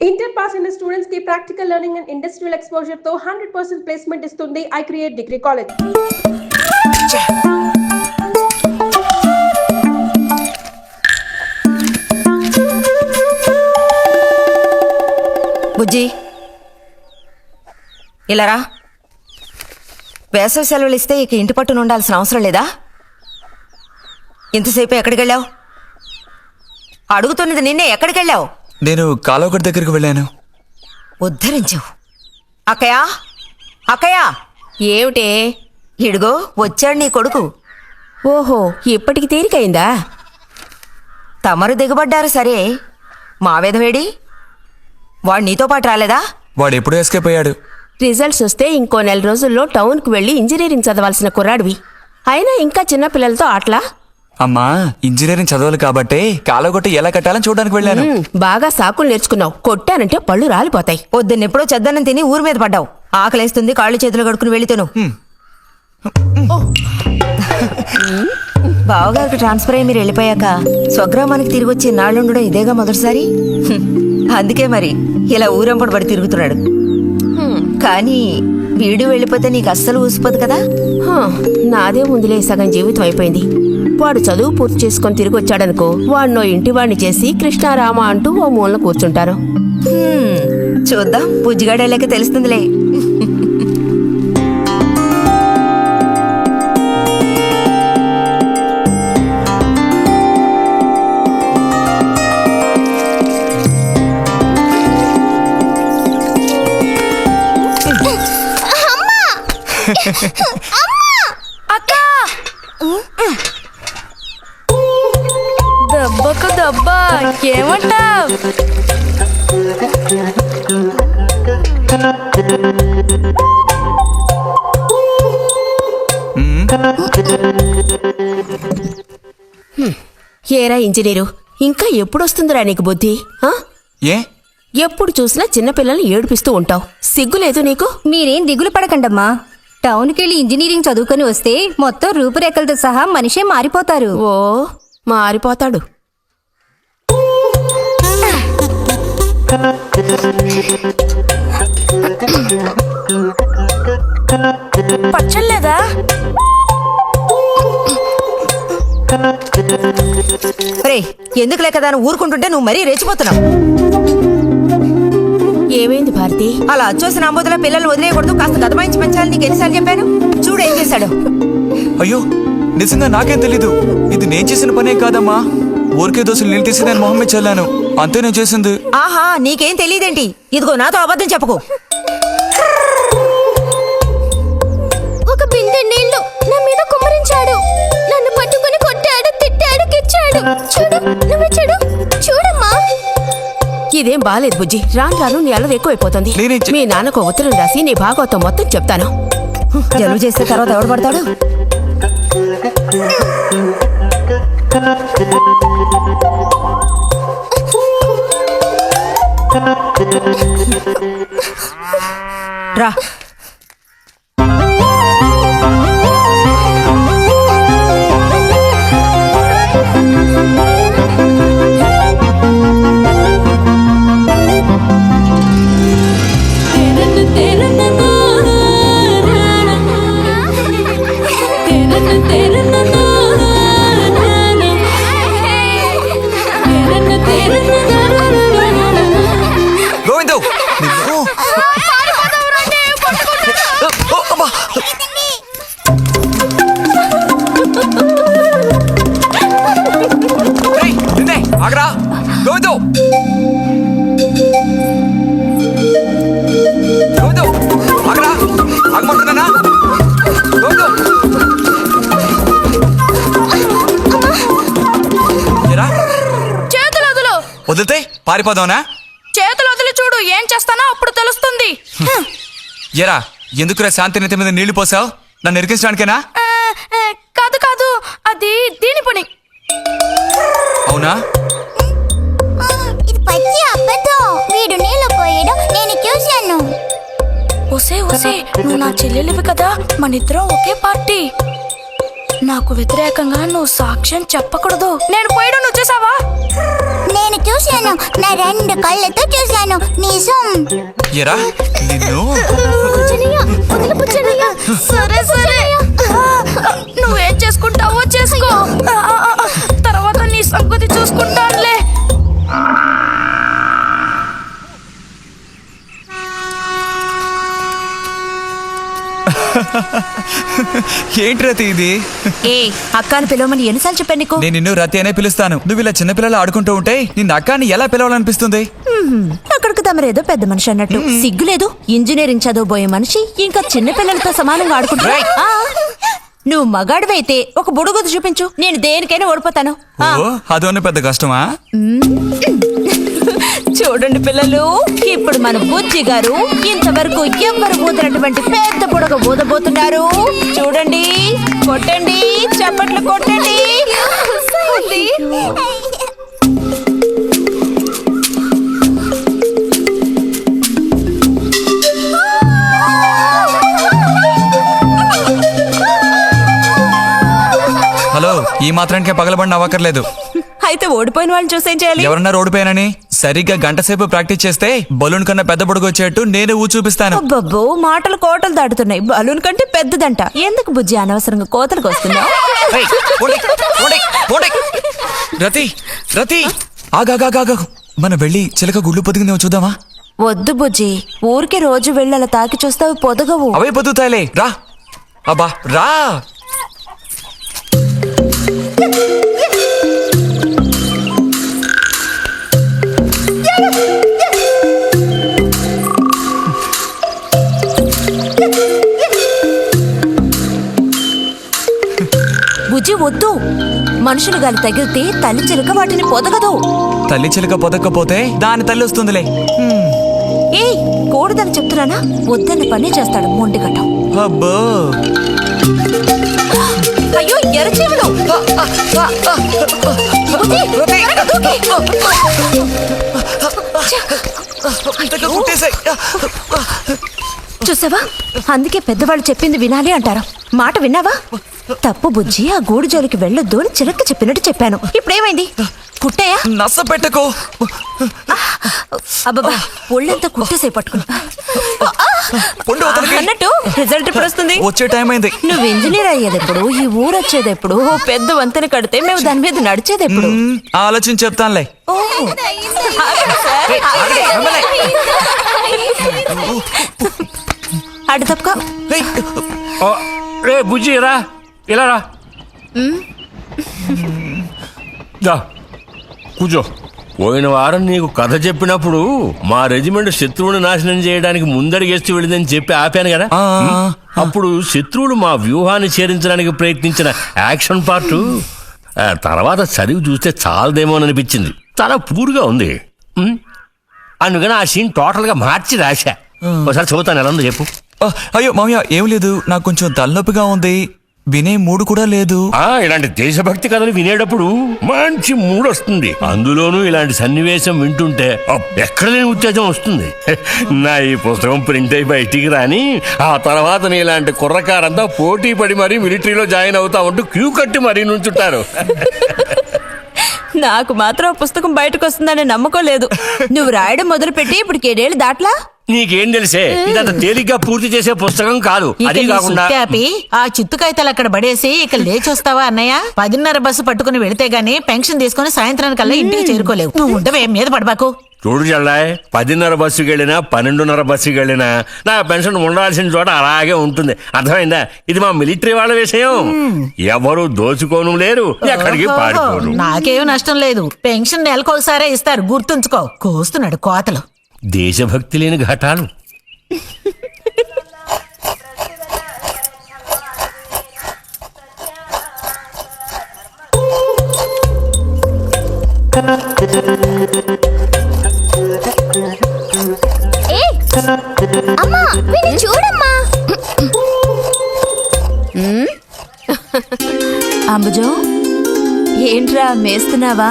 Inter pass అయిన students కి practical learning and industrial exposure తో 100% ప్లేస్మెంట్ ఇస్తుంది ఐ క్రియేట్ డిగ్రీ కాలేజ్. బుజ్జి ఇలా రా. వేసవి సెలవులు ఇస్తే ఇక ఇంటి పట్టున ఉండాల్సిన అవసరం లేదా? ఇంతసేపు ఎక్కడికి వెళ్ళావు? అడుగుతున్నది నిన్నే, ఎక్కడికి వెళ్ళావు? నేను కాలువగడ్డ దగ్గరికి వెళ్ళాను. ఉద్ధరించావు. అక్కయ్యా, అక్కయ్యా. ఏమిటే? ఇడుగో వచ్చాడు నీ కొడుకు. ఓహో, ఇప్పటికి తీరికైందా? తమరు దిగబడ్డారు సరే, మా విధవేడి వాడు నీతో పాటు రాలేదా? వాడు ఎప్పుడూ ఎస్కేప్ అయ్యాడు. రిజల్ట్స్ వస్తే ఇంకో 4 రోజుల్లో టౌన్కి వెళ్ళి ఇంజనీరింగ్ చదవాల్సిన కుర్రాడివి. అయినా ఇంకా చిన్న పిల్లలతో ఆటలా? అమ్మా, ఇంజనీరింగ్ చదవాలి కాబట్టి కాలువగొట్ట ఎలా కట్టాలని చూడడానికి వెళ్ళాను. బాగా సాకులు నేర్చుకున్నావు. కొట్టానంటే పళ్ళు రాలిపోతాయి. పొద్దున్నెప్పుడో చెద్దన్నం తిని ఊరి మీద పడ్డావు. ఆకలేస్తుంది, కాళ్ళు చేతులు కడుక్కుని వెళ్ళితేను. బావగారికి ట్రాన్స్ఫర్ అయ్యి మీరు వెళ్ళిపోయాక స్వగ్రామానికి తిరిగి వచ్చి నాళ్ళుండడం ఇదేగా మొదటిసారి. అందుకే మరి ఇలా ఊరంపడి పడి తిరుగుతున్నాడు. కానీ వీడు వెళ్ళిపోతే నీకు అస్సలు ఊసిపోదు కదా. నాదే ముందులే, సగం జీవితం అయిపోయింది. వాడు చదువు పూర్తి చేసుకొని తిరిగి వచ్చాడనుకో, వాడినో ఇంటి వాడిని చేసి కృష్ణారామ అంటూ ఓ మూలన కూర్చుంటారు. చూద్దాం, బుజ్జిగాడేలాక తెలుస్తుందిలే. దెబ్బకు దెబ్బ ఏమంటావ్? ఏరా ఇంజనీరు, ఇంకా ఎప్పుడొస్తుందిరా నీకు బుద్ధి? ఏ ఎప్పుడు చూసినా చిన్నపిల్లల్ని ఏడిపిస్తూ ఉంటావు. సిగ్గులేదు నీకు? మీరేం దిగులు పడకండమ్మా. టౌన్కి వెళ్ళి ఇంజనీరింగ్ చదువుకొని వస్తే మొత్తం రూపురేఖలతో సహా మనిషే మారిపోతారు. ఓ, మారిపోతాడు. పచ్చలేదా? ఎందుకు లేక దాన్ని ఊరుకుంటుంటే నువ్వు మరీ రెచ్చిపోతున్నావు. ఏమైంది భారతి? అలా అచ్చోసిన అంబోతుల పిల్లలు వదిలేయకూడదు, కాస్త గదమాయించి పెంచాలని నీకు ఎన్నిసార్లు చెప్పాను? చూడు ఏం చేశాడు. అయ్యో, నిజంగా నాకేం తెలీదు. ఇది నేను చేసిన పనే కాదమ్మా. ఊరికే దోశలు నేను తీసి నేను మొహం మీద చల్లాను, అంతే నేను చేసింది. ఆహా, నీకేం తెలియదేంటి? ఇదిగో నాతో అబద్ధం చెప్పకు. ఒక బిందె నీళ్లు నా మీద కుమ్మరించాడు. నన్ను పట్టుకుని కొట్టాడు, తిట్టాడు, కిచ్చాడు. చూడు, నువ్వు చూడు, చూడమ్మా. ఇదేం బాలేదు బుజ్జి. రాను రాను నీ అల్లరి ఎక్కువైపోతుంది. మీ నాన్నకు ఉత్తరం రాసి నీ భాగవతం మొత్తం చెప్తాను. జలుబు చేస్తే తర్వాత ఎవడు పడతాడు? రా. ఆగరా గోవిందు, గోవిందు ఆగరా, ఆగమంటున్నానా? గోవిందు చేతులు వదులు. వదిలితే పారిపోదావునా? చేతులు వదిలి చూడు, ఏం చేస్తానో అప్పుడు తెలుస్తుంది. ఎరా, ఎందుకురా శాంతి నెత్తి మీద నీళ్లు పోసావు? నన్ను ఎరికించడానికేనా? కాదు కాదు, అది దీని పని. అవునా? ఇది పచ్చి అబద్ధం. వీడు నీళ్ళు పోయడం నేను చూశాను. ఒసే ఒసే, నువ్వు నా చెల్లెలివి కదా, మన ఇద్దరం ఒకే పార్టీ. నాకు వ్యతిరేకంగా నువ్వు సాక్ష్యం చెప్పకూడదు. నేను పోయడం నువ్వు చూసావా? నేను చూశాను, నా 2 కళ్ళతో చూశాను. నిజం. ఎరా నిన్ను సరే సరే, నువ్వేం చేసుకుంటావో చేసుకో. తర్వాత నీ సంగతి చూసుకుంటానులే. ఏంటి రతి ఇది? ఏ అక్కని పిలవమని ఎన్నిసార్లు చెప్పాను నీకు? నేను నిన్ను రతి అనే పిలుస్తాను. నువ్వు ఇలా చిన్నపిల్లలు ఆడుకుంటూ ఉంటే నిన్ను అక్కాని ఎలా పిలవాలనిపిస్తుంది? అక్కడికి తమరేదో పెద్ద మనిషి అన్నట్టు. సిగ్గులేదు? ఇంజనీరింగ్ చదవబోయే మనిషి ఇంకా చిన్న పిల్లలతో సమానంగా ఆడుకుంటా. నువ్వు మగాడివైతే ఒక బుడుగుదు చూపించు, నేను దేనికైనా ఓడిపోతాను. ఓ అదోని పెద్ద కష్టమా? చూడండి పిల్లలు, ఇప్పుడు మన బుజ్జి గారు ఇంతవరకు ఎవ్వరు ఊదినటువంటి పెద్ద బుడగ ఊదబోతున్నారు. చూడండి, కొట్టండి, చప్పట్లు కొట్టండి. హలో, ఈ మాత్రానికే పగలబడిన అవ్వక్కర్లేదు. అయితే ఓడిపోయిన వాళ్ళని చూసేం చేయాలి? ఎవరన్నా ఓడిపోయానని సరిగ్గా గంట సేపు ప్రాక్టీస్ చేస్తే బలూన్ కన్నా పెద్ద బుడగ వచ్చేట్టు నేనే ఊ చూపిస్తాను. అబ్బబ్బో, మాటలు కోటలు దాటుతున్నాయి. బలూన్ కంటే పెద్దదంట. ఎందుకు బుజ్జి అనవసరంగా కోతలకు వస్తున్నావు? ఏయ్, పోండి, పోండి, పోండి. రతి రతి ఆగాగాగా, మనం వెళ్ళి చిలక గుళ్ళు పొదిగిందేమో చూద్దామా? వద్దు బుజ్జి, ఊరికే రోజు వెళ్ళి అలా తాకి చూస్తావు, పొదగవు. అవే పొద్దుతాయిలే, రా. అబ్బా రా. బుజ్జి వద్దు, మనుషులు గాలి తగిలితే తల్లి చిలుక వాటిని పొదగదు. తల్లి చిలక పొదక్కపోతే దాని తల్లి వస్తుందిలే. ఏయ్, కూడదని చెప్తున్నానా? వద్దన్న పని చేస్తాడు మొండిగట్టం. అబ్బో, అయ్యో ఎర్రచీమలు! కుట్టేశాయి. చూసావా, అందుకే పెద్దవాళ్ళు చెప్పింది వినాలి అంటారు. మాట విన్నావా? తప్పు బుజ్జి, ఆ గూడు జోలికి వెళ్ళొద్దు అని చిలక చెప్పినట్టు చెప్పాను. ఇప్పుడేమైంది? కుట్టాయా? నచ్చ పెట్టుకో. అబ్బబ్బా, ఒళ్ళంతా కుట్టేసే పట్టుకుని అన్నట్టు రిజల్ట్ ఇప్పుడు వస్తుంది. వచ్చే టైం అయింది. నువ్వు ఇంజనీర్ అయ్యేది ఎప్పుడు? ఈ ఊరు వచ్చేది ఎప్పుడు? ఓ పెద్ద వంతెన కడితే మేము దాని మీద నడిచేది ఎప్పుడు? ఆలోచించి చెప్తానులే. ఓ, అడు తప్పక. రే బుజ్జి రా, ఇలా రా. దా, కూర్చో. పోయిన వారం నీకు కథ చెప్పినప్పుడు మా రెజిమెంట్ శత్రువుని నాశనం చేయడానికి ముందడిగేస్తూ వెళ్ళిందని చెప్పి ఆపాను కదా. అప్పుడు శత్రువులు మా వ్యూహాన్ని చేరించడానికి ప్రయత్నించిన యాక్షన్ పార్ట్ తర్వాత చదివి చూస్తే చాలదేమోననిపించింది. చాలా పూర్గా ఉంది. అందుకని ఆ సీన్ టోటల్ గా మార్చి రాశా. ఒకసారి చదువుతాను, ఎలా ఉందో చెప్పు. అయ్యో మామయ్య, ఏం లేదు, నాకు కొంచెం తలనొప్పిగా ఉంది. వినే మూడు కూడా లేదు. ఇలాంటి దేశభక్తి కథలు వినేటప్పుడు మంచి మూడ్ వస్తుంది. అందులోనూ ఇలాంటి సన్నివేశం వింటుంటే ఎక్కడ లేని ఉత్తేజం వస్తుంది. నా ఈ పుస్తకం ప్రింట్ అయి బయటికి రాని ఆ తర్వాత నీ ఇలాంటి కుర్రకారంతా పోటీ పడి మరీ మిలిటరీలో జాయిన్ అవుతా ఉంటూ క్యూ కట్టి మరీ నుంచుంటారు. నాకు మాత్రం పుస్తకం బయటకు వస్తుందనే నమ్మకం లేదు. నువ్వు రాయడం మొదలుపెట్టి ఇప్పుడు 7 ఏళ్ళు దాట్లా. నీకేం తెలిసే, ఇదంత తేలిగ్గా పూర్తి చేసే పుస్తకం కాదు. అది కాకుండా ఆ చిత్తు కాగితాలు అక్కడ పడేసి ఇక లేచొస్తావా అన్నయ్య? 10:30 బస్సు పట్టుకుని వెళితే గానీ పెన్షన్ తీసుకుని సాయంత్రానికల్లా ఇంటికి చేరుకోలేవు. నువ్వు ఉండవే, మీద పడబాకు. చూడు జల్లాయ్, 10:30 బస్సుకి వెళ్ళినా 12:30 బస్సుకి వెళ్ళినా నా పెన్షన్ ఉండాల్సిన చోట అలాగే ఉంటుంది. అర్థమైందా? ఇది మా మిలిటరీ వాళ్ళ విషయం. ఎవరు దోచుకోను లేరు, ఎక్కడికి పారిపోను. నాకేం నష్టం లేదు. పెన్షన్ నెలకొకసారే ఇస్తారు, గుర్తుంచుకో. కోస్తున్నాడు కోతలు. దేశభక్తి లేని ఘటాలు. అమ్మా, వీడిని చూడమ్మా. అంబుజం, ఏంట్రా మేస్తున్నావా?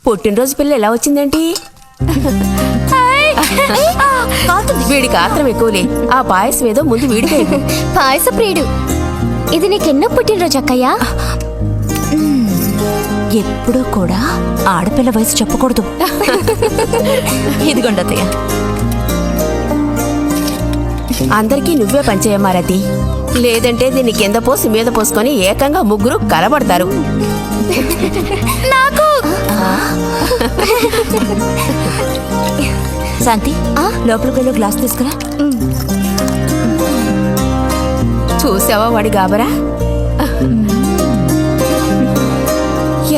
పుట్టినరోజు పిల్ల ఎలా వచ్చిందేంటి? వీడికి ఆత్రం ఎక్కువలే. ఆ పాయసం ఏదో ముందు వీడికి పాయస ప్రియుడు. ఇది నీకెన్నో పుట్టినరోజు అక్కయ్యా? ఎప్పుడూ కూడా ఆడపిల్ల వయసు చెప్పకూడదు. ఇదిగోండి అత్తయ్య. అందరికీ నువ్వే పంచేయమారతి, లేదంటే దీన్ని కింద పోసి మీద పోసుకొని ఏకంగా ముగ్గురు కలబడతారు. నాకు శాంతి, లోపలికి వెళ్ళి గ్లాస్ తీసుకురా. చూసావా వాడి గాబరా?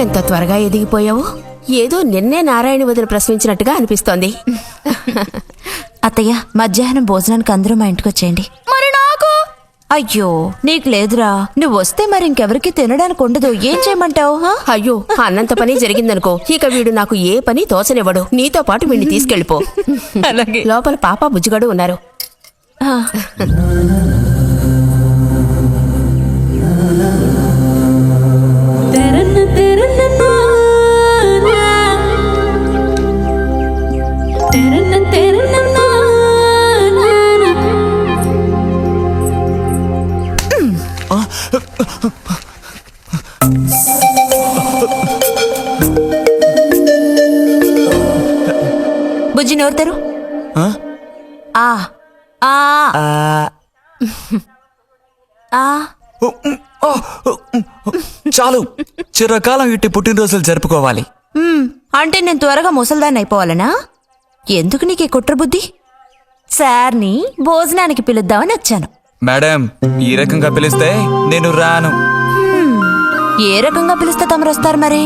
ఎంత త్వరగా ఎదిగిపోయావు. ఏదో నిన్నే నారాయణ వదిన ప్రశ్నించినట్టుగా అనిపిస్తోంది. అత్తయ్య, మధ్యాహ్నం భోజనానికి అందరూ మా ఇంటికి వచ్చేయండి. మరి నాకు? అయ్యో, నీకు లేదురా. నువ్వు వస్తే మరి ఇంకెవరికి తినడానికి ఉండదు. ఏం చేయమంటావు? అయ్యో, అన్నంత పని జరిగిందనుకో, ఇక వీడు నాకు ఏ పని తోచనివ్వడు. నీతో పాటు వీడిని తీసుకెళ్ళిపో. అలాగే. లోపల పాప బుజ్జిగాడు ఉన్నారు. బుజ్జి నోరుతారు. చాలు, చిరకాలం ఇట్టి పుట్టినరోజులు జరుపుకోవాలి. అంటే నేను త్వరగా ముసల్దాన్ని అయిపోవాలనా? ఎందుకు నీకు ఈ కుట్ర బుద్ధి? సార్ని భోజనానికి పిలుద్దామని వచ్చాను. మేడం, ఈ రకంగా పిలిస్తే నేను రాను. ఏ రకంగా పిలిస్తే తమరు వస్తారు మరి?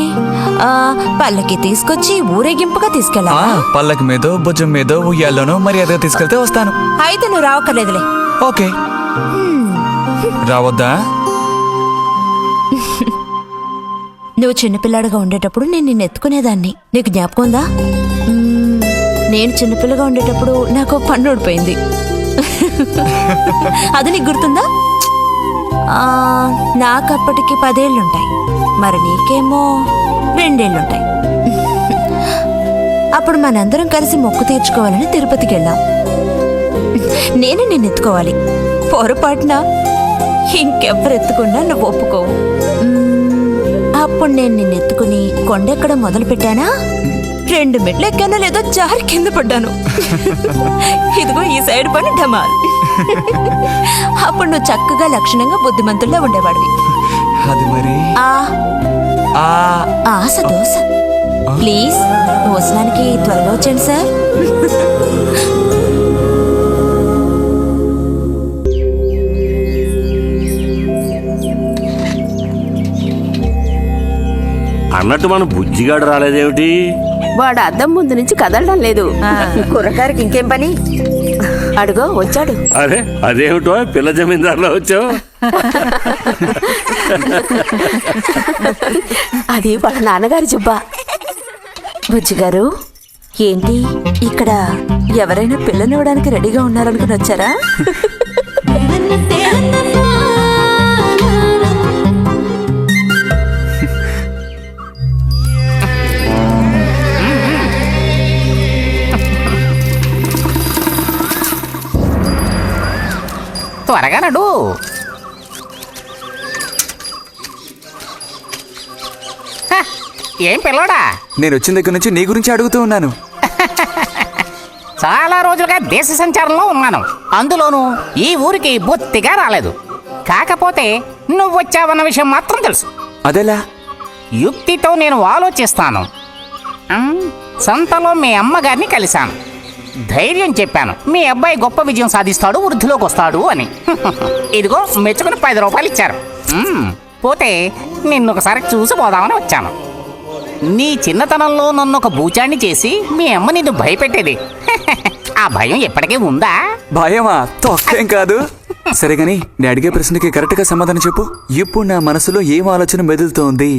పల్లకి తీసుకొచ్చి ఊరేగింపుగా తీసుకెళ్ళా? పల్లకి మీదో భుజం మీదో ఉయ్యాల్లోనో మర్యాదగా తీసుకెళ్తే వస్తాను. అయితే నువ్వు రావక్కర్లేదులే. ఓకే. రావద్దా? నువ్వు చిన్నపిల్లాడుగా ఉండేటప్పుడు నేను నిన్ను ఎత్తుకునేదాన్ని. నీకు జ్ఞాపకం ఉందా? నేను చిన్నపిల్లగా ఉండేటప్పుడు నాకు పన్ను ఊడిపోయింది. అది నీకు గుర్తుందా? నాకప్పటికి 10 ఏళ్ళుంటాయి. మరి నీకేమో 2 ఏళ్ళుంటాయి. అప్పుడు మనందరం కలిసి మొక్కు తీర్చుకోవాలని తిరుపతికి వెళ్ళాం. నేను నిన్ను ఎత్తుకోవాలి. పొరపాటున ఇంకెవ్వరు ఎత్తుకున్నా నువ్వు ఒప్పుకోవు. అప్పుడు నేను నిన్ను ఎత్తుకుని కొండెక్కడం మొదలు పెట్టానా, 2 మెట్లు ఎక్కానో లేదో జారి కింద పడ్డాను. ఇదిగో ఈ సైడ్ పని ఢమాల్. అప్పుడు నువ్వు చక్కగా లక్షణంగా బుద్ధిమంతుల్లో ఉండేవాడివి. అది మరి ఆశ దోశ. ప్లీజ్ భోజనానికి త్వరగా వచ్చండి సార్. అన్నట్టు మన బుజ్జిగాడు రాలేదేమిటి? వాడు అద్దం ముందు నుంచి కదలడం లేదు. కుర్రకారికి ఇంకేం పని? అడుగో వచ్చాడు. అరే, అదేమిటో పిల్ల జమీందారులో వచ్చావు? అది వాళ్ళ నాన్నగారి జుబ్బా. బుజ్జిగారు, ఏంటి ఇక్కడ ఎవరైనా పిల్లనివ్వడానికి రెడీగా ఉన్నారనుకుని వచ్చారా? త్వరగా నడు. ఏం పిల్లోడా, నేను వచ్చిన దగ్గర నుంచి నీ గురించి అడుగుతూ ఉన్నాను. చాలా రోజులుగా దేశ సంచారంలో ఉన్నాను. అందులోనూ ఈ ఊరికి బొత్తిగా రాలేదు. కాకపోతే నువ్వు వచ్చావన్న విషయం మాత్రం తెలుసు. అదెలా? యుక్తితో నేను ఆలోచిస్తాను. సంతలో మీ అమ్మగారిని కలిశాను. ధైర్యం చెప్పాను, మీ అబ్బాయి గొప్ప విజయం సాధిస్తాడు, వృద్ధిలోకి వస్తాడు అని. ఇదిగో మెచ్చుకుని 10 రూపాయలు ఇచ్చారు. పోతే నిన్నొకసారి చూసి పోదామని వచ్చాను. నీ చిన్నతనంలో నన్ను ఒక బూచాన్ని చేసి మీ అమ్మ నిన్ను భయపెట్టేది. ఆ భయం ఎప్పటికీ ఉందా? భయమా? తొక్కేం కాదు. సరే గాని నేను అడిగే ప్రశ్నకి కరెక్ట్ గా సమాధానం చెప్పు. ఇప్పుడు నా మనసులో ఏం ఆలోచన మెదులుతోంది?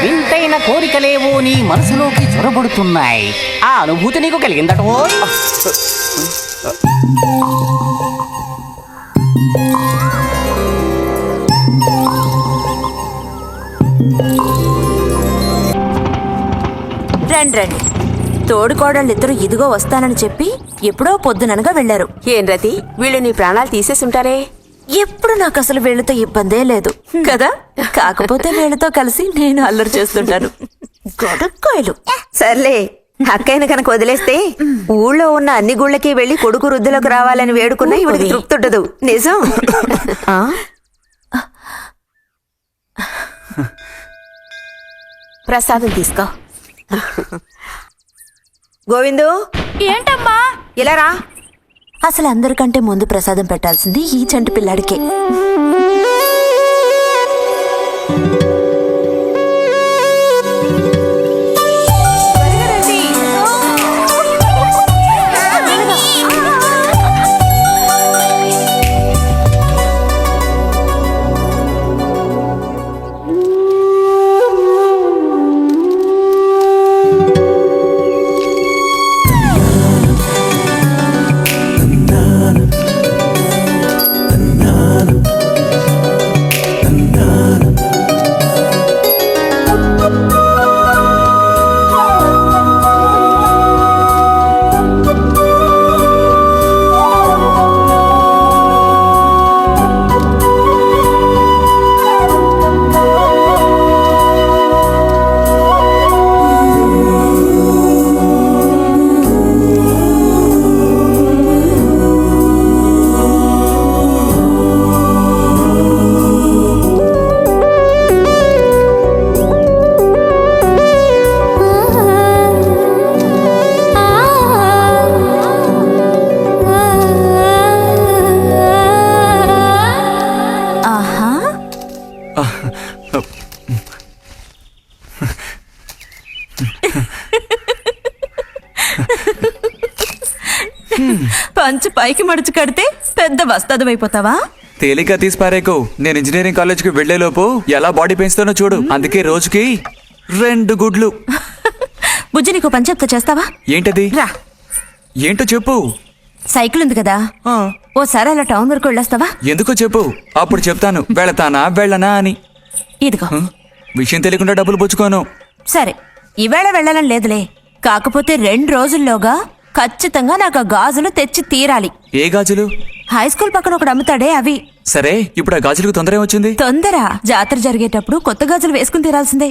వింతైన కోరికలేవో నీ మనసులోకి చొరబడుతున్నాయి. ఆ అనుభూతి నీకు కలిగిందటో? రండి రండి. తోడుకోడళ్ళిద్దరూ ఇదిగో వస్తానని చెప్పి ఎప్పుడో పొద్దుననగా వెళ్లారు. ఏం రతి, వీళ్ళు నీ ప్రాణాలు తీసేసుంటారే. ఎప్పుడు నాకు అసలు వీళ్ళతో ఇబ్బందే లేదు కదా. కాకపోతే వీళ్ళతో కలిసి నేను అల్లరి చేస్తుంటాను. గొడక్కాయలు. సర్లే, అక్కయ్యను కనుక వదిలేస్తే ఊళ్ళో ఉన్న అన్ని గుళ్ళకి వెళ్లి కొడుకు వృద్ధిలోకి రావాలని వేడుకున్నా ఇవిడికి తృప్తి ఉండదు. నిజం. ప్రసాదం తీసుకో. గోవిందు, ఏంటమ్మా? ఇలా రా. అసలు అందరికంటే ముందు ప్రసాదం పెట్టాల్సింది ఈ చంటి పిల్లాడికే. పంచు పైకి మడుచు కడితే పెద్ద వస్తాదమైపోతావా? తేలిక తీసి పారేకు. నేను ఇంజనీరింగ్ కాలేజ్కి వెళ్లేలోపు ఎలా బాడీ పెంచుతానో చూడు. అందుకే రోజుకి 2 గుడ్లు. బుజ్జి, నీకు పని చెప్తా, చేస్తావా? ఏంటది? రా. ఏంటో చెప్పు. సైకిల్ ఉంది కదా, ఆ, ఓసారి అలా టౌన్ వరకు వెళ్ళొస్తావా? ఎందుకో చెప్పు, అప్పుడు చెప్తాను వెళతానా వెళ్ళనా అని. ఇదిగో. విషయం తెలియకుండా డబ్బులు పుచ్చుకోను. సరే, ఈవేళ వెళ్ళాలని లేదులే. కాకపోతే 2 రోజుల్లోగా ఖచ్చితంగా నాకు ఆ గాజులు తెచ్చి తీరాలి. ఏ గాజులు? హై స్కూల్ పక్కన ఒకడు అమ్ముతాడే అవి. సరే, ఇప్పుడు ఆ గాజులకు తొందర ఏమొచ్చింది? తొందర జాతర జరిగేటప్పుడు కొత్త గాజులు వేసుకుని తీరాల్సిందే.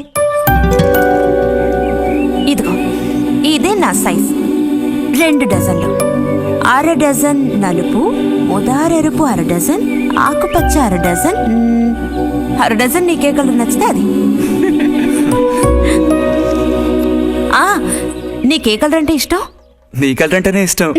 ఇదిగో, ఇదే నా సైజ్. 2 డజన్లు. 1/2 డజన్ నలుపు, ఉదారెరుపు 1/2 డజన్, ఆకుపచ్చ 1/2 డజన్. 1/2 డజన్ నీకే కలర్ నచ్చితే అది. నీకే కలర్ అంటే ఇష్టం? నీ కలర్ అంటేనే ఇష్టం.